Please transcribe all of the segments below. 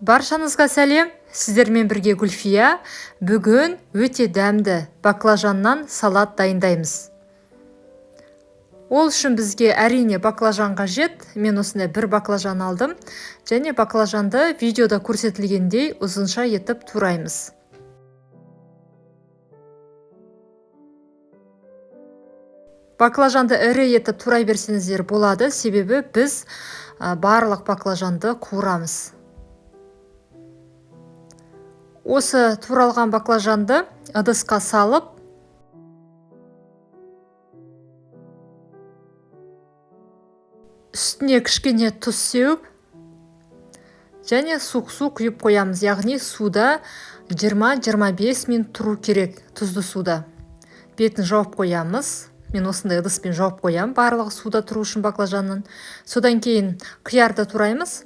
Баршаңызға сәлем, сіздермен бірге Гүлфия. Бүгін өте дәмді баклажаннан салат дайындаймыз. Ол үшін бізге әрине баклажан қажет. Мен осындай бір баклажан алдым. Және баклажанды видеода көрсетілгендей ұзынша етіп тураймыз. Баклажанды ірі етіп турай берсеңіздер болады, себебі біз барлық баклажанды қуырамыз. Осы туралған баклажанды ыдысқа салып, үстіне кішкене тұз сеуіп, және суық су құйып қоямыз. Яғни суда 20-25 минут тұру керек, тұзды суда. Бетін жауып қоямыз. Мен осындай ыдыспен жауып қоям, барлығы суда тұру үшін баклажанның. Содан кейін қиярды тураймыз.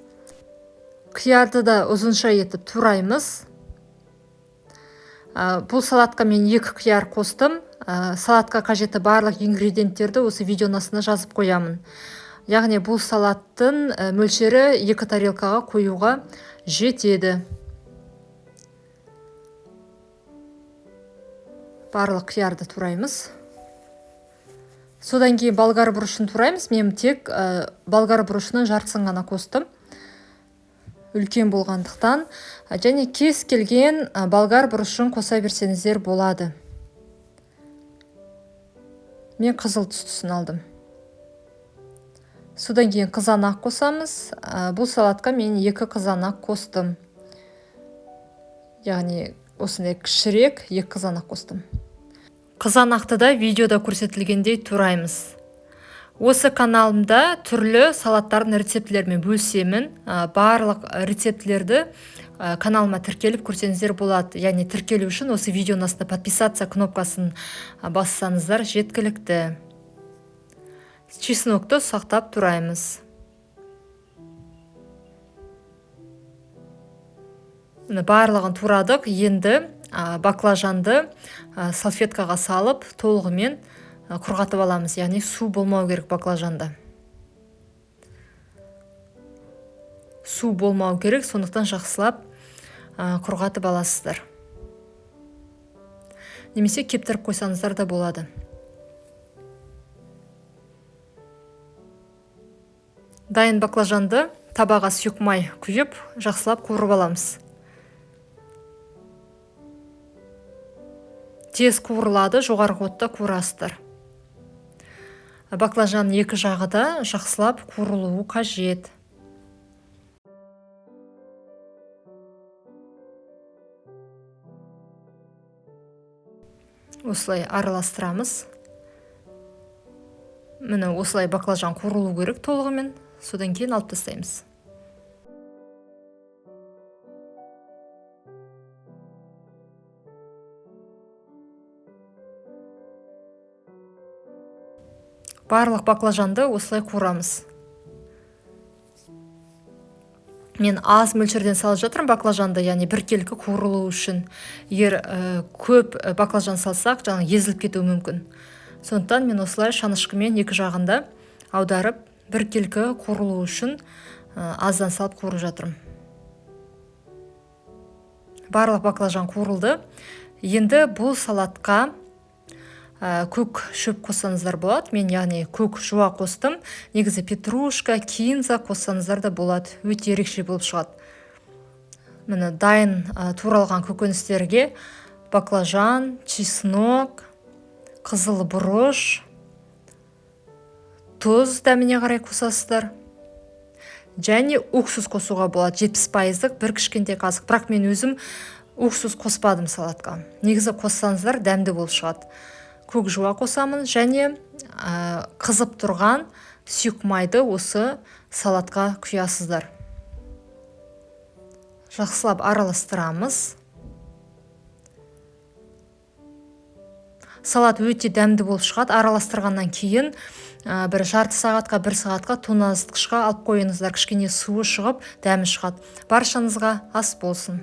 Қиярды да ұзынша етіп тураймыз. Бұл салатқа мен 2 қияр қостым. Салатқа қажетті барлық ингредиенттерді осы видеоның астына жазып қоямын. Яғни бұл салаттың мөлшері 2 тарелкаға қоюға жетеді. Барлық қиярды тураймыз. Содан кейін болгар бұрышын тураймыз. Мен тек болгар бұрышының жартысын ғана қостым. Үлкен болғандықтан, және кез келген болгар бұрышын қоса берсеңіздер болады. Мен қызыл түстісін алдым. Содан кейін қызанақ қосамыз. Бұл салатқа мен 2 қызанақ қостым. Яғни осындай кішірек 2 қызанақ қостым. Қызанақты да видеода көрсетілгендей тураймыз. Осы каналымда түрлі салаттардың рецептілерімен бөлісемін. Барлық рецептілерді каналыма тіркеліп көрсеңіздер болады. Яғни тіркелу үшін осы видеоның астына подписаться кнопкасын бассаңыздар жеткілікті. Чеснокты сақтап тураймыз. Барлығын турадық. Енді баклажанды салфеткаға салып, толығымен құрғатып аламыз. Яғни су болмау керек баклажанда. Су болмау керек, сондықтан жақсылап құрғатып аласыздар. Немесе кептіріп қойсаңыздар да болады. Дайын баклажанды табаға сұйық құйып, жақсылап қуырып аламыз. Тез қуырылады, жоғарғы отта қуырасыздар. Баклажанның 2 жағы да жақсылап қуырылуы қажет. Осылай араластырамыз. Міне осылай баклажан қуырылу керек толығымен. Содан кейін алып тастаймыз. Барлық баклажанды осылай қуырамыз. Мен аз мөлшерден салып жатырмын баклажанды, яғни біркелкі қуырылу үшін. Егер көп баклажан салсақ, езіліп кетуі мүмкін. Сондықтан мен осылай шанышқымен 2 жағында аударып, біркелкі қуырылу үшін аздан салып қуырып жатырмын. Барлық баклажан қуырылды. Енді бұл салатқа көк шөп қоссаңыздар болады. Мен яғни көк жуа қостым. Негізі петрушка, кинза қоссаңыздар да болады. Өте ерекше болып шығады. Міне дайын туралған көкөністерге баклажан, чеснок, қызыл бұрыш, тұз дәміне қарай қосасыздар. Және уксус қосуға болады. 70%-ық бір кішкентай қасық. Бірақ мен өзім уксус қоспадым салатқа. Негізі қоссаңыздар дәмді болып шығады. Көк жуа қосамын және қызып тұрған сұйық майды осы салатқа құясыздар. Жақсылап араластырамыз. Салат өте дәмді болып шығады. Араластырғаннан кейін бір жарты сағатқа, 1 сағатқа тоңазытқышқа алып қойыңыздар. Кішкене суы шығып, дәмі шығады. Баршаңызға ас болсын.